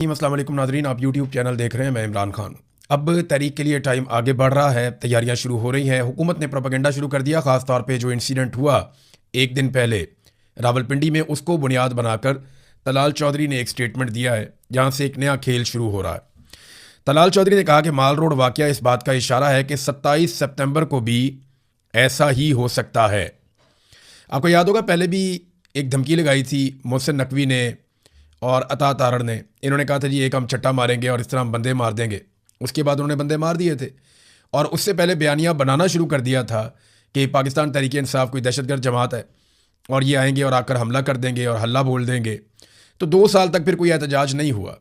अस्सलाम वालेकुम नाज़रीन, आप यूट्यूब चैनल देख रहे हैं। मैं इमरान खान। अब तहरीक के लिए टाइम आगे बढ़ रहा है, तैयारियां शुरू हो रही हैं। हुकूमत ने प्रोपेगेंडा शुरू कर दिया। ख़ास तौर पे जो इंसिडेंट हुआ एक दिन पहले रावलपिंडी में, उसको बुनियाद बनाकर तलाल चौधरी ने एक स्टेटमेंट दिया है, जहां से एक नया खेल शुरू हो रहा है। तलाल चौधरी ने कहा कि माल रोड वाक़या इस बात का इशारा है कि 27 सितंबर को भी ऐसा ही हो सकता है। आपको याद होगा, पहले भी एक धमकी लगाई थी मोहसिन नकवी ने और अता तारड़ ने। इन्होंने कहा था जी एक हम छट्टा मारेंगे और इस तरह हम बंदे मार देंगे। उसके बाद उन्होंने बंदे मार दिए थे और उससे पहले बयानिया बनाना शुरू कर दिया था कि पाकिस्तान तहरीक इंसाफ कोई दहशतगर्द जमात है और ये आएंगे और आकर हमला कर देंगे और हल्ला बोल देंगे। तो 2 साल तक फिर कोई एहतजाज नहीं हुआ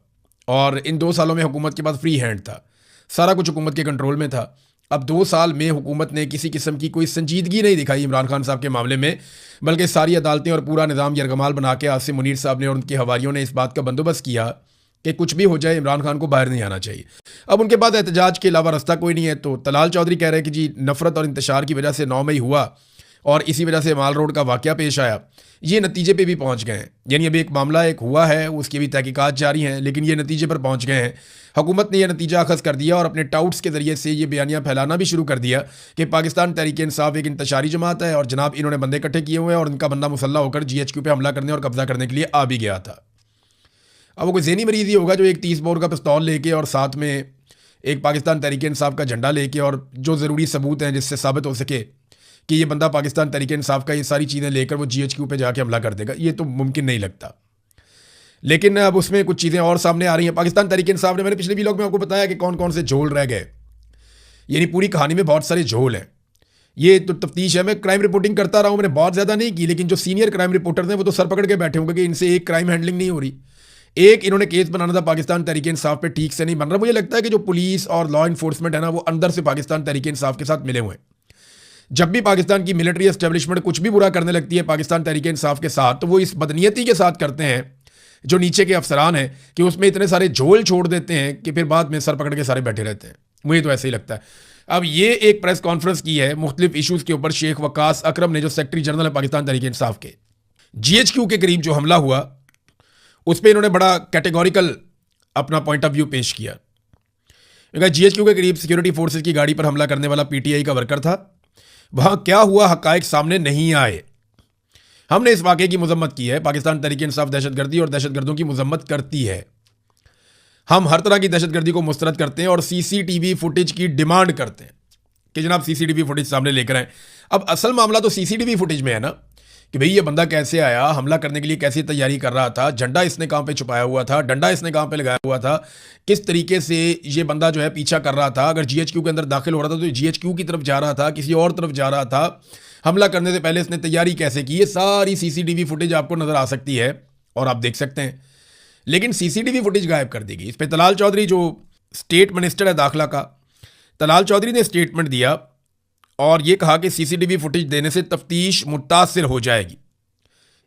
और इन 2 सालों में हुकूमत के पास फ्री हैंड था, सारा कुछ हुकूमत के कंट्रोल में था। अब 2 साल में हुकूमत ने किसी किस्म की कोई संजीदगी नहीं दिखाई इमरान खान साहब के मामले में, बल्कि सारी अदालतें और पूरा निज़ाम यरगमाल बना के आसिम मुनीर साहब ने और उनके हवारियों ने इस बात का बंदोबस्त किया कि कुछ भी हो जाए इमरान खान को बाहर नहीं आना चाहिए। अब उनके बाद एहतजाज के अलावा रास्ता कोई नहीं है। तो तलाल चौधरी कह रहे हैं कि जी नफरत और इंतशार की वजह से 9 मई हुआ और इसी वजह से माल रोड का वाक़या पेश आया। ये नतीजे पे भी पहुंच गए हैं, यानी अभी एक मामला एक हुआ है, उसकी भी तहकीकात जारी हैं, लेकिन ये नतीजे पर पहुंच गए हैं। हुकूमत ने यह नतीजा अखज़ कर दिया और अपने टाउट्स के ज़रिए से ये बयानियाँ फैलाना भी शुरू कर दिया कि पाकिस्तान तहरीक इंसाफ एक इंतशारी जमात है और जनाब इन्होंने बंदे इकट्ठे किए हुए हैं और इनका बंदा मुसल्ला होकर GHQ पे हमला करने और कब्जा करने के लिए आ भी गया था। अब वो कोई ज़हनी मरीज़ ही होगा जो एक 30 बोर का पिस्तौल लेके और साथ में एक पाकिस्तान तहरीक इंसाफ का झंडा लेके और जो ज़रूरी सबूत हैं जिससे साबित हो सके कि ये बंदा पाकिस्तान तहरीक इंसाफ का, ये सारी चीज़ें लेकर वो GHQ पे जाके हमला कर देगा, ये तो मुमकिन नहीं लगता। लेकिन अब उसमें कुछ चीज़ें और सामने आ रही हैं। पाकिस्तान तहरीक इंसाफ ने, मैंने पिछले व्लॉग में आपको बताया कि कौन कौन से झोल रह गए, यानी पूरी कहानी में बहुत सारे झोल हैं। ये तो तफ्तीश है, मैं क्राइम रिपोर्टिंग करता रहा हूँ, मैंने बहुत ज़्यादा नहीं की, लेकिन जो सीनियर क्राइम रिपोर्टर हैं वो तो सर पकड़ के बैठे होंगे कि इनसे एक क्राइम हैंडलिंग नहीं हो रही। एक इन्होंने केस बनाना था पाकिस्तान तहरीक इंसाफ पे, ठीक से नहीं बन रहा। मुझे लगता है कि जो पुलिस और लॉ इन्फोर्समेंट है ना, वो अंदर से पाकिस्तान तहरीक इंसाफ के साथ मिले हुए हैं। जब भी पाकिस्तान की मिलिट्री एस्टेब्लिशमेंट कुछ भी बुरा करने लगती है पाकिस्तान तहरीक इंसाफ के साथ, तो वो इस बदनीयती के साथ करते हैं जो नीचे के अफसरान हैं कि उसमें इतने सारे झोल छोड़ देते हैं कि फिर बाद में सर पकड़ के सारे बैठे रहते हैं। मुझे तो ऐसे ही लगता है। अब ये एक प्रेस कॉन्फ्रेंस की है मुख्तलिफ इशूज़ के ऊपर शेख वकास अकरम ने, जो सेक्रेटरी जनरल है पाकिस्तान तहरीक इंसाफ के। GHQ के करीब जो हमला हुआ उस पर इन्होंने बड़ा कैटेगोरिकल अपना पॉइंट ऑफ व्यू पेश किया। GHQ के करीब सिक्योरिटी फोर्सेज की गाड़ी पर हमला करने वाला PTI का वर्कर था। वहां क्या हुआ हकायक सामने नहीं आए। हमने इस वाक़े की मजम्मत की है। पाकिस्तान तहरीक इंसाफ दहशतगर्दी और दहशतगर्दों की मजम्मत करती है। हम हर तरह की दहशतगर्दी को मुस्तरद करते हैं और CCTV फुटेज की डिमांड करते हैं कि जनाब CCTV फुटेज सामने लेकर आए। अब असल मामला तो CCTV फुटेज में है ना, कि भाई ये बंदा कैसे आया, हमला करने के लिए कैसी तैयारी कर रहा था, झंडा इसने कहाँ पे छुपाया हुआ था, डंडा इसने कहाँ पे लगाया हुआ था, किस तरीके से ये बंदा जो है पीछा कर रहा था। अगर GHQ के अंदर दाखिल हो रहा था तो GHQ की तरफ जा रहा था, किसी और तरफ जा रहा था, हमला करने से पहले इसने तैयारी कैसे की, ये सारी CCTV फुटेज आपको नज़र आ सकती है और आप देख सकते हैं। लेकिन CCTV फुटेज गायब कर दी गई। इस पर तलाल चौधरी जो स्टेट मिनिस्टर है दाखिला का, तलाल चौधरी ने स्टेटमेंट दिया और ये कहा कि CCTV फुटेज देने से तफ्तीश मुतासिर हो जाएगी,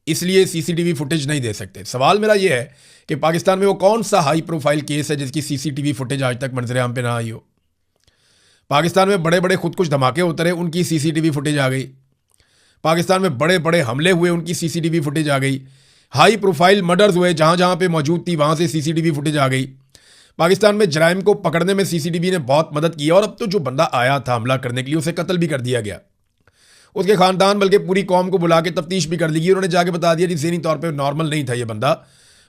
इसलिए CCTV फुटेज नहीं दे सकते। सवाल मेरा ये है कि पाकिस्तान में वो कौन सा हाई प्रोफाइल केस है जिसकी CCTV फुटेज आज तक मंजर आम पे ना आई हो। पाकिस्तान में बड़े बड़े खुद कुछ धमाके उतरे, उनकी CCTV फुटेज आ गई। पाकिस्तान में बड़े बड़े हमले हुए, उनकी CCTV फुटेज आ गई। हाई प्रोफाइल मर्डर्स हुए, जहां जहां पे मौजूद थी वहां से CCTV फुटेज आ गई। पाकिस्तान में जराइम को पकड़ने में CCTV ने बहुत मदद की और अब तो जो बंदा आया था हमला करने के लिए उसे कत्ल भी कर दिया गया। उसके खानदान बल्कि पूरी कौम को बुला के तफ्तीश भी कर ली गई। उन्होंने जाके बता दिया कि ज़हनी तौर पे नॉर्मल नहीं था ये बंदा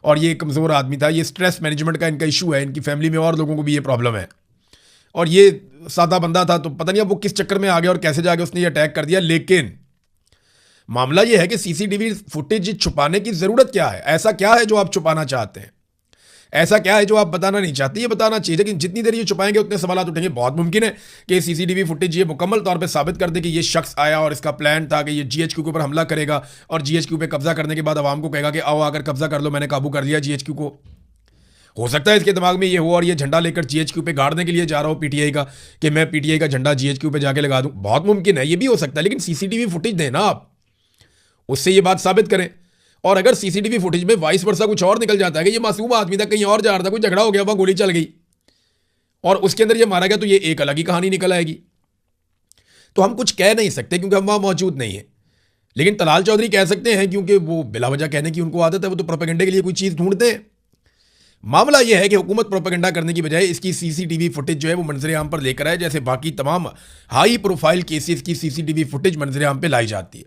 और ये कमज़ोर आदमी था, ये स्ट्रेस मैनेजमेंट का इनका इशू है, इनकी फैमिली में और लोगों को भी ये प्रॉब्लम है और ये सादा बंदा था। तो पता नहीं अब वो किस चक्कर में आ गया और कैसे जाके उसने ये अटैक कर दिया। लेकिन मामला ये है कि CCTV फुटेज छुपाने की ज़रूरत क्या है? ऐसा क्या है जो आप छुपाना चाहते हैं? ऐसा क्या है जो आप बताना नहीं चाहते? ये बताना चाहिए, लेकिन जितनी देर ये छुपाएंगे उतने सवाल उठेंगे। बहुत मुमकिन है कि CCTV फुटेज ये मुकम्मल तौर पे साबित कर दे कि ये शख्स आया और इसका प्लान था कि ये GHQ के ऊपर हमला करेगा और GHQ पे कब्जा करने के बाद आवाम को कहेगा कि आओ आकर कब्जा कर लो, मैंने काबू कर लिया GHQ को। हो सकता है इसके दिमाग में ये हो और ये झंडा लेकर GHQ पे गाड़ने के लिए जा रहा हो PTI का, कि मैं PTI का झंडा GHQ पे जाके लगा दूं। बहुत मुमकिन है, ये भी हो सकता है। लेकिन CCTV फुटेज देना आप, उससे ये बात साबित करें। और अगर CCTV फुटेज में वाइस वर्सा कुछ और निकल जाता है कि ये मासूम आदमी था, कहीं और जा रहा था, कोई झगड़ा हो गया, वहां गोली चल गई और उसके अंदर ये मारा गया, तो ये एक अलग ही कहानी निकल आएगी। तो हम कुछ कह नहीं सकते क्योंकि हम वहां मौजूद नहीं है। लेकिन तलाल चौधरी कह सकते हैं क्योंकि वो बिला वजह कहने की उनको आदत है, वो तो प्रोपेगेंडे के लिए कोई चीज़ ढूंढते हैं। मामला यह है कि हुकूमत प्रोपेगेंडा करने की बजाय इसकी सीसीटीवी फुटेज जो है वो मंजर आम पर लेकर आए, जैसे बाकी तमाम हाई प्रोफाइल केसेस की सीसीटीवी फुटेज मंजर आम पे लाई जाती है।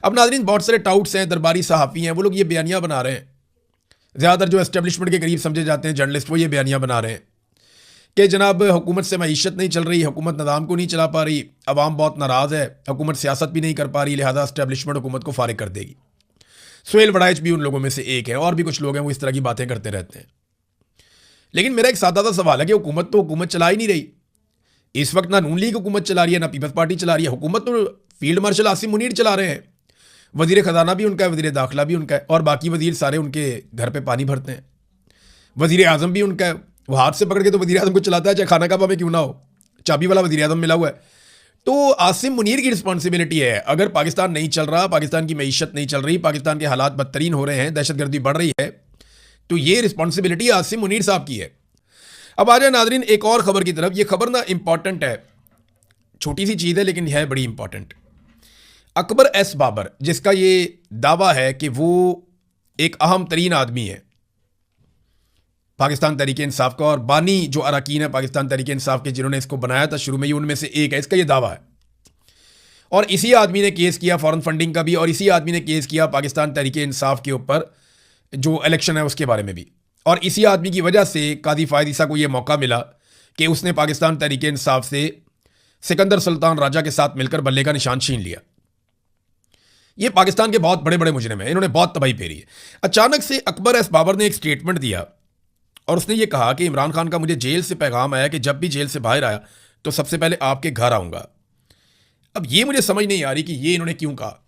अब नाज़रीन, बहुत सारे टाउट्स हैं, दरबारी सहाफ़ी हैं, वो लोग ये बयानियाँ बना रहे हैं, ज़्यादातर जो एस्टेब्लिशमेंट के करीब समझे जाते हैं जर्नलिस्ट, वो ये बयानियाँ बना रहे हैं कि जनाब हुकूमत से मईशत नहीं चल रही, हुकूमत निज़ाम को नहीं चला पा रही, अवाम बहुत नाराज़ है, हुकूमत सियासत भी नहीं कर पा रही, लिहाजा एस्टेब्लिशमेंट हुकूमत को फारिग कर देगी। सुहेल वड़ाइच भी उन लोगों में से एक है, और भी कुछ लोग हैं वो इस तरह की बातें करते रहते हैं। लेकिन मेरा एक सादा सा सवाल है कि हुकूमत तो हुकूमत चला ही नहीं रही। इस वक्त ना नून लीग हुकूमत चला रही है, ना पीपल्स पार्टी चला रही है, हुकूमत तो फील्ड मार्शल आसिम मुनीर चला रहे हैं। वजीर खजाना भी उनका है, वजीर दाखिला भी उनका है, और बाकी वजीर सारे उनके घर पे पानी भरते हैं। वजीर आजम भी उनका है, वो हाथ से पकड़ के तो वजीर आजम को चलाता है, चाहे खाना काबा में क्यों ना हो, चाबी वाला वजीर आजम मिला हुआ है। तो आसिम मुनीर की रिस्पॉन्सिबिलिटी है, अगर पाकिस्तान नहीं चल रहा, पाकिस्तान की मईशत नहीं चल रही, पाकिस्तान के हालात बदतरीन हो रहे हैं, दहशतगर्दी बढ़ रही है, तो ये रिस्पॉन्सिबिलिटी आसिम मुनीर साहब की है। अब आ जाए नाजरीन एक और खबर की तरफ। ये खबर ना इंपॉर्टेंट है, छोटी सी चीज़ है लेकिन है बड़ी इंपॉर्टेंट। अकबर एस बाबर, जिसका ये दावा है कि वो एक अहम तरीन आदमी है पाकिस्तान तहरीक इंसाफ का, और बानी जो अरकान है पाकिस्तान तहरीक इंसाफ के जिन्होंने इसको बनाया था शुरू में, ये उनमें से एक है, इसका ये दावा है। और इसी आदमी ने केस किया फॉरेन फंडिंग का भी, और इसी आदमी ने केस किया पाकिस्तान तहरीक इंसाफ के ऊपर जो इलेक्शन है उसके बारे में भी। और इसी आदमी की वजह से काजी फायद ईसा को यह मौका मिला कि उसने पाकिस्तान तहरीक इंसाफ से सिकंदर सुल्तान राजा के साथ मिलकर बल्ले का निशान छीन लिया। ये पाकिस्तान के बहुत बड़े बड़े मुजरिम हैं, इन्होंने बहुत तबाही फेरी है। अचानक से अकबर एस बाबर ने एक स्टेटमेंट दिया और उसने ये कहा कि इमरान खान का मुझे जेल से पैगाम आया कि जब भी जेल से बाहर आया तो सबसे पहले आपके घर आऊंगा। अब ये मुझे समझ नहीं आ रही कि ये इन्होंने क्यों कहा।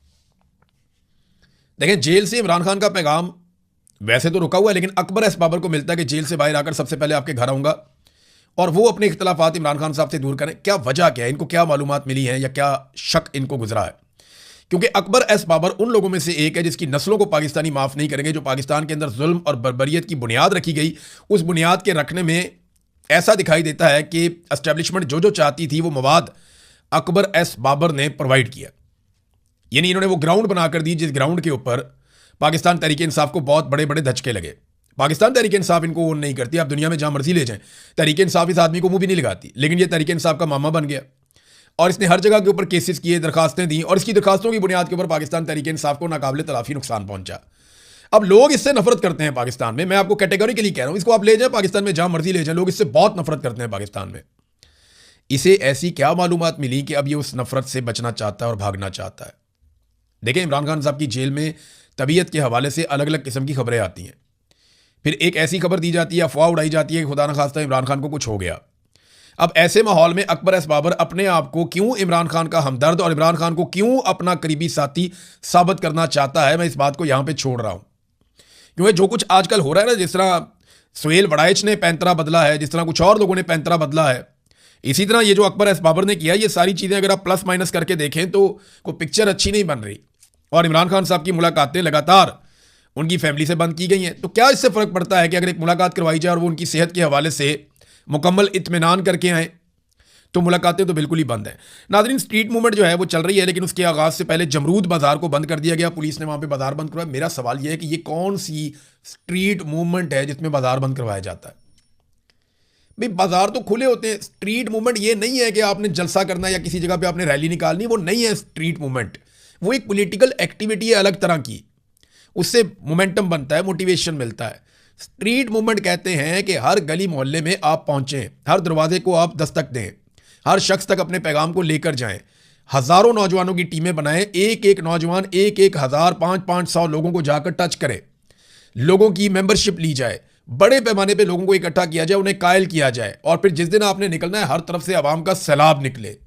देखें, जेल से इमरान खान का पैगाम वैसे तो रुका हुआ है, लेकिन अकबर एस बाबर को मिलता है कि जेल से बाहर आकर सबसे पहले आपके घर आऊंगा, और वो अपने इख्तलाफात इमरान खान साहब से दूर करें। क्या वजह क्या है, इनको क्या मालूमात मिली हैं या क्या शक इनको गुजरा है? क्योंकि अकबर एस बाबर उन लोगों में से एक है जिसकी नस्लों को पाकिस्तानी माफ़ नहीं करेंगे। जो पाकिस्तान के अंदर जुल्म और बर्बरियत की बुनियाद रखी गई, उस बुनियाद के रखने में ऐसा दिखाई देता है कि एस्टेब्लिशमेंट जो जो चाहती थी वो मवाद अकबर एस बाबर ने प्रोवाइड किया। यानी इन्होंने वो ग्राउंड बनाकर दी जिस ग्राउंड के ऊपर पाकिस्तान तहरीक इंसाफ को बहुत बड़े बड़े धचके लगे। पाकिस्तान तहरीक इंसाफ इनको ओन नहीं करती, आप दुनिया में जहां मर्जी ले जाएं, तहरीक इंसाफ इस आदमी को मुंह भी नहीं लगाती, लेकिन ये तहरीक इंसाफ का मामा बन गया और इसने हर जगह के ऊपर केसेस किए, दरखास्तें दी, और इसकी दरखास्तों की बुनियाद के ऊपर पाकिस्तान तहरीक इंसाफ को नाकाबिले तलाफी नुकसान पहुंचा। अब लोग इससे नफरत करते हैं पाकिस्तान में, मैं आपको कैटेगोरिकली कह रहा हूं, इसको आप ले जाएं पाकिस्तान में जहां मर्जी ले जाएं, लोग इससे बहुत नफरत करते हैं पाकिस्तान में। इसे ऐसी क्या मालूमात मिली कि अब ये उस नफरत से बचना चाहता है और भागना चाहता है? देखें, इमरान खान साहब की जेल में तबीयत के हवाले से अलग अलग किस्म की खबरें आती हैं। फिर एक ऐसी खबर दी जाती है, अफवाह उड़ाई जाती है कि खुदा न खास्ता इमरान खान को कुछ हो गया। अब ऐसे माहौल में अकबर एस बाबर अपने आप को क्यों इमरान खान का हमदर्द और इमरान खान को क्यों अपना करीबी साथी साबित करना चाहता है, मैं इस बात को यहां पे छोड़ रहा हूं। क्योंकि जो कुछ आजकल हो रहा है ना, जिस तरह सुहेल वड़ाइच ने पैंतरा बदला है, जिस तरह कुछ और लोगों ने पैंतरा बदला है, इसी तरह ये जो अकबर एस बाबर ने किया, ये सारी चीज़ें अगर आप प्लस माइनस करके देखें तो कोई पिक्चर अच्छी नहीं बन रही। और इमरान खान साहब की मुलाकातें लगातार उनकी फैमिली से बंद की गई हैं। तो क्या इससे फ़र्क पड़ता है कि अगर एक मुलाकात करवाई जाए और वो उनकी सेहत के हवाले से मुकम्मल इत्मीनान करके आएँ, तो मुलाकातें तो बिल्कुल ही बंद हैं। नाज़रीन, स्ट्रीट मूवमेंट जो है वो चल रही है, लेकिन उसके आगाज़ से पहले जमरूद बाज़ार को बंद कर दिया गया, पुलिस ने वहाँ पे बाज़ार बंद करवाया। मेरा सवाल यह है कि ये कौन सी स्ट्रीट मूवमेंट है जिसमें बाज़ार बंद करवाया जाता है? भाई, बाज़ार तो खुले होते हैं। स्ट्रीट मूवमेंट ये नहीं है कि आपने जलसा करना या किसी जगह पर आपने रैली निकालनी, वो नहीं है स्ट्रीट मूवमेंट। वो एक पॉलिटिकल एक्टिविटी है अलग तरह की, उससे मोमेंटम बनता है, मोटिवेशन मिलता है। स्ट्रीट मूवमेंट कहते हैं कि हर गली मोहल्ले में आप पहुंचें, हर दरवाजे को आप दस्तक दें, हर शख्स तक अपने पैगाम को लेकर जाएं, हज़ारों नौजवानों की टीमें बनाएं, एक एक नौजवान 1,000, 500 लोगों को जाकर टच करे, लोगों की मेंबरशिप ली जाए, बड़े पैमाने पे लोगों को इकट्ठा किया जाए, उन्हें कायल किया जाए, और फिर जिस दिन आपने निकलना है हर तरफ से आवाम का सैलाब निकले।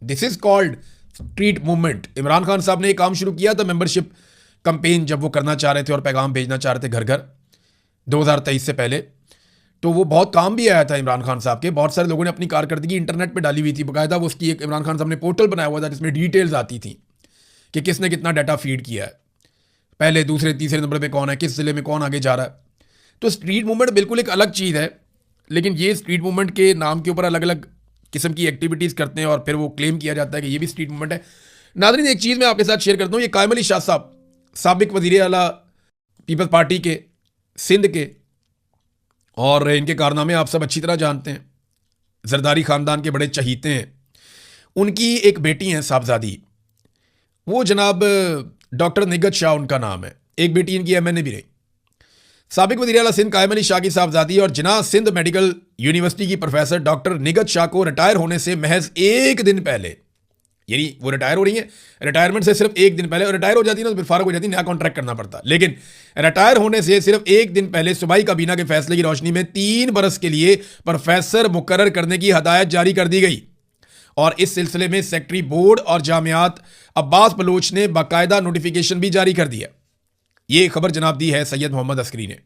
This is called street movement. Imran Khan साहब ने एक काम शुरू किया था, मेंबरशिप कंपेन, जब वो करना चाह रहे थे और पैगाम भेजना चाह रहे थे घर घर 2023 से पहले, तो वो बहुत काम भी आया था इमरान खान साहब के। बहुत सारे लोगों ने अपनी कारकर्दगी इंटरनेट पे डाली हुई थी, बाकायदा वो उसकी एक इमरान खान साहब ने पोर्टल बनाया हुआ था जिसमें डिटेल्स आती थी कि किसने कितना डाटा फीड किया है, पहले दूसरे तीसरे नंबर पे कौन है, किस ज़िले में कौन आगे जा रहा है। तो स्ट्रीट मूवमेंट बिल्कुल एक अलग चीज़ है, लेकिन ये स्ट्रीट मूवमेंट के नाम के ऊपर अलग अलग किस्म की एक्टिविटीज़ करते हैं और फिर वो क्लेम किया जाता है कि ये भी स्ट्रीट मूवमेंट है। नाज़रीन, एक चीज़ मैं आपके साथ शेयर करता हूँ। ये कायम अली शाह साहब, साबिक वज़ीर आला पीपल्स पार्टी के सिंध के, और इनके कारनामे आप सब अच्छी तरह जानते हैं। जरदारी ख़ानदान के बड़े चहीते हैं। उनकी एक बेटी हैं साहबजादी, वो जनाब डॉक्टर निगत शाह उनका नाम है। एक बेटी इनकी एमएनए भी रही। साबिक वज़ीर आला सिंध कायम अली शाह की साहबजादी और जिना सिंध मेडिकल यूनिवर्सिटी की प्रोफेसर डॉक्टर निगत शाह को रिटायर होने से महज एक दिन पहले, यानी वो रिटायर हो रही हैं, रिटायरमेंट से सिर्फ एक दिन पहले, और रिटायर हो जाती है ना तो फिर फारग हो जाती है, नया कॉन्ट्रैक्ट करना पड़ता। लेकिन रिटायर होने से सिर्फ एक दिन पहले सूबाई काबीना के फैसले की रोशनी में 3 बरस के लिए प्रोफेसर मुकर्रर करने की हदायत जारी कर दी गई। और इस सिलसिले में सेक्रेटरी बोर्ड और जामियात अब्बास बलोच ने बाकायदा नोटिफिकेशन भी जारी कर दिया। ये खबर जनाब दी है सैयद मोहम्मद अस्करी ने।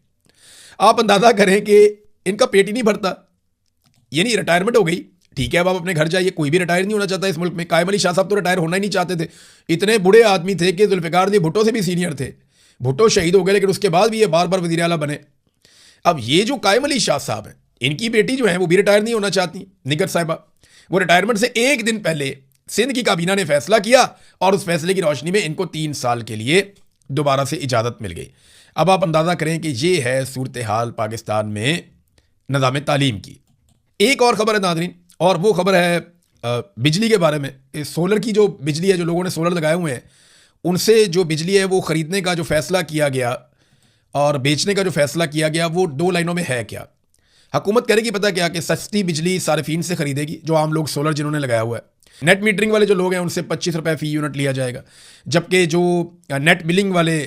आप अंदाजा करें कि इनका पेट ही नहीं भरता, यानी रिटायरमेंट हो गई, ठीक है, अब आप अपने घर जाइए। कोई भी रिटायर नहीं होना चाहता इस मुल्क में। कायम अली शाह साहब तो रिटायर होना ही नहीं चाहते थे। इतने बुरे आदमी थे कि जुल्फ़िकार अली भुट्टो से भी सीनियर थे। भुट्टो शहीद हो गए, लेकिन उसके बाद भी ये बार बार वज़ीर आला बने। अब ये जो कायम अली शाह साहब हैं, इनकी बेटी जो है वो भी रिटायर नहीं होना चाहती, निगर साहिबा। वो रिटायरमेंट से एक दिन पहले सिंध की काबीना ने फैसला किया और उस फैसले की रोशनी में इनको 3 साल के लिए दोबारा से इजाज़त मिल गई। अब आप अंदाज़ा करें कि ये है सूरत हाल पाकिस्तान में निज़ाम तालीम की। एक और ख़बर है नाज़रीन, और वो ख़बर है बिजली के बारे में। सोलर की जो बिजली है, जो लोगों ने सोलर लगाए हुए हैं, उनसे जो बिजली है वो ख़रीदने का जो फ़ैसला किया गया और बेचने का जो फ़ैसला किया गया, वो 2 लाइनों में है क्या। हुकूमत करेगी पता क्या, कि सस्ती बिजली सार्फिन से ख़रीदेगी, जो आम लोग सोलर जिन्होंने लगाया हुआ है। नेट मीटरिंग वाले जो लोग हैं उनसे 25 रुपये फ़ी यूनिट लिया जाएगा, जबकि जो नेट बिलिंग वाले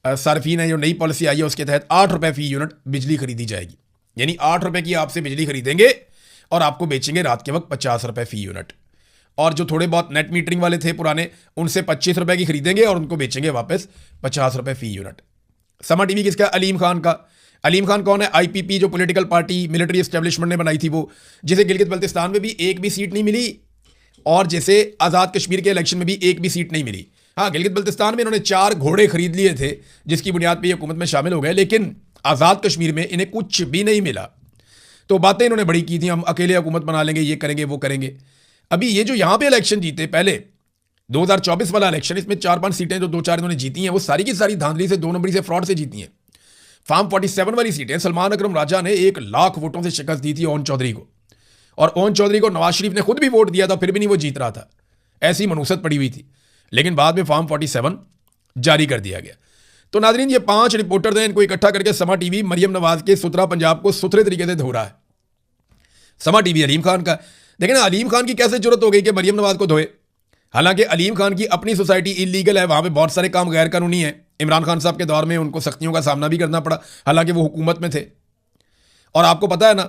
सार्फिन है, जो नई पॉलिसी आई है, उसके तहत 8 रुपये फ़ी यूनिट बिजली खरीदी जाएगी। यानी 8 रुपये की आपसे बिजली खरीदेंगे और आपको बेचेंगे रात के वक्त 50 रुपये फ़ी यूनिट। और जो थोड़े बहुत नेट मीटरिंग वाले थे पुराने, उनसे 25 रुपये की खरीदेंगे और उनको बेचेंगे वापस 50 रुपये फ़ी यूनिट। समा टीवी किसका? अलीम खान का। अलीम खान कौन है? आईपीपी, जो पॉलिटिकल पार्टी मिलिट्री एस्टेब्लिशमेंट ने बनाई थी, वो जिसे गिलगित बल्तिस्तान में भी एक भी सीट नहीं मिली, और जैसे आज़ाद कश्मीर के इलेक्शन में भी एक भी सीट नहीं मिली। हाँ, गिलगित बल्तिस्तान में इन्होंने 4 घोड़े खरीद लिए थे, जिसकी बुनियाद पर ये हुकूमत में शामिल हो गए, लेकिन आज़ाद कश्मीर में इन्हें कुछ भी नहीं मिला। तो बातें इन्होंने बड़ी की थी, हम अकेले हुकूमत बना लेंगे, ये करेंगे, वो करेंगे। अभी ये जो यहाँ पे इलेक्शन जीते, पहले 2024 वाला इलेक्शन, इसमें 4-5 सीटें जो 2-4 इन्होंने जीती हैं, वो सारी की सारी धांधली से, 2 नंबरी से, फ्रॉड से जीती हैं। फार्म 47 वाली सीटें सलमान अकरम राजा ने 1 लाख वोटों से शिकस्त दी थी ओन चौधरी को, और ओन चौधरी को नवाज शरीफ ने खुद भी वोट दिया था, फिर भी नहीं वो जीत रहा था। ऐसी मनूसत पड़ी हुई थी, लेकिन बाद में फार्म 47 जारी कर दिया गया। तो नाजरीन, ये 5 रिपोर्टर हैं, इनको इकट्ठा करके समा टीवी मरियम नवाज के सुथरा पंजाब को सुथरे तरीके से धो रहा है। समा टीवी अलीम खान का। देखें ना, अलीम खान की कैसे जरूरत हो गई कि मरियम नवाज को धोए, हालांकि अलीम खान की अपनी सोसाइटी इलीगल है, वहां पे बहुत सारे काम गैर कानूनी है। इमरान खान साहब के दौर में उनको सख्तियों का सामना भी करना पड़ा, हालांकि वो हुकूमत में थे। और आपको पता है ना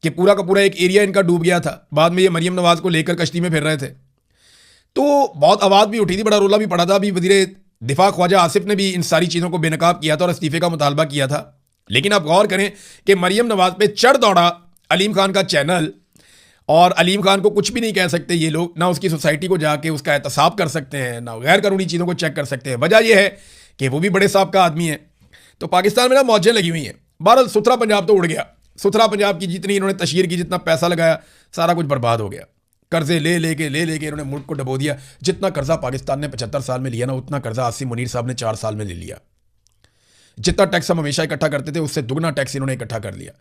कि पूरा का पूरा एक एरिया इनका डूब गया था। बाद में ये मरियम नवाज को लेकर कश्ती में फिर रहे थे, तो बहुत आवाज़ भी उठी थी, बड़ा रोला भी पड़ा था। अभी वज़ीर दिफा ख्वाजा आसिफ ने भी इन सारी चीज़ों को बेनकाब किया था और इस्तीफे का मुतालबा किया था। लेकिन आप गौर करें कि मरियम नवाज पे चढ़ दौड़ा अलीम खान का चैनल, और अलीम खान को कुछ भी नहीं कह सकते ये लोग, ना उसकी सोसाइटी को जाके उसका एहतसाब कर सकते हैं, ना गैर कानूनी चीज़ों को चेक कर सकते हैं। वजह यह है कि वो भी बड़े साहब का आदमी है। तो पाकिस्तान में ना मौजें लगी हुई हैं। बहरहाल सुथरा पंजाब तो उड़ गया। सुथरा पंजाब की जितनी इन्होंने तशहीर की, जितना पैसा लगाया, सारा कुछ बर्बाद हो गया। कर्जे ले लेके इन्होंने मुल्क को डबो दिया। जितना कर्जा पाकिस्तान ने 75 साल में लिया ना, उतना कर्जा आसिम मुनीर साहब ने 4 साल में ले लिया। जितना टैक्स हम हमेशा इकट्ठा करते थे, उससे दुगना टैक्स इन्होंने इकट्ठा कर लिया।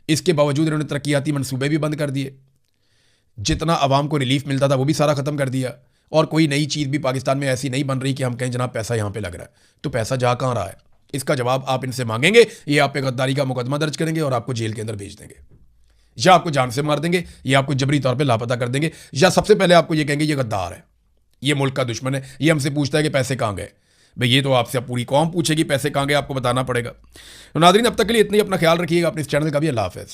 इसके बावजूद इन्होंने तरक्याती मनसूबे भी बंद कर दिए। जितना आवाम को रिलीफ मिलता था वो भी सारा ख़त्म कर दिया, और कोई नई चीज़ भी पाकिस्तान में ऐसी नहीं बन रही कि हम कहें जनाब पैसा यहाँ पे लग रहा है। तो पैसा जा कहाँ रहा है, इसका जवाब आप इनसे मांगेंगे। ये आप पे गद्दारी का मुकदमा दर्ज करेंगे और आपको जेल के अंदर भेज देंगे, या आपको जान से मार देंगे, या आपको जबरी तौर पे लापता कर देंगे, या सबसे पहले आपको ये कहेंगे ये गद्दार है, ये मुल्क का दुश्मन है, ये हमसे पूछता है कि पैसे कहाँ गए। भाई ये तो आपसे पूरी कौम पूछेगी पैसे कहाँ गए, आपको बताना पड़ेगा। तो नाज़रीन, अब तक के लिए इतनी, अपना ख्याल रखिएगा, अपने इस चैनल का भी। अल्लाह हाफ़िज़।